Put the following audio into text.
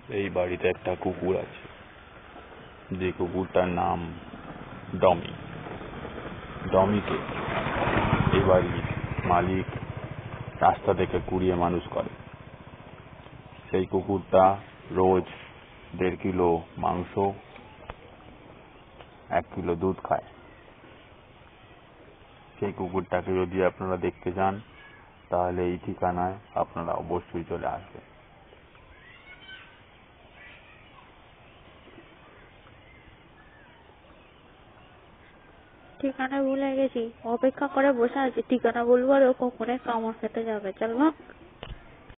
এই বাড়িতে একটা কুকুর আছে, যে কুকুরটার নাম ডমি। ডমিকে এই বাড়ির মালিক রাস্তা থেকে কুড়িয়ে মানুষ করে। সেই কুকুরটা রোজ 1.5 কিলো মাংস, 1 কিলো দুধ খায়। সেই কুকুরটাকে যদি আপনারা দেখতে চান তাহলে এই ঠিকানায় আপনারা অবশ্যই চলে আসবেন। ঠিকানা ভুলে গেছি, অপেক্ষা করে বসে আছি। ঠিকানা বলবো আর ও কখনো কামড় খেতে যাবে। চল ভাগ।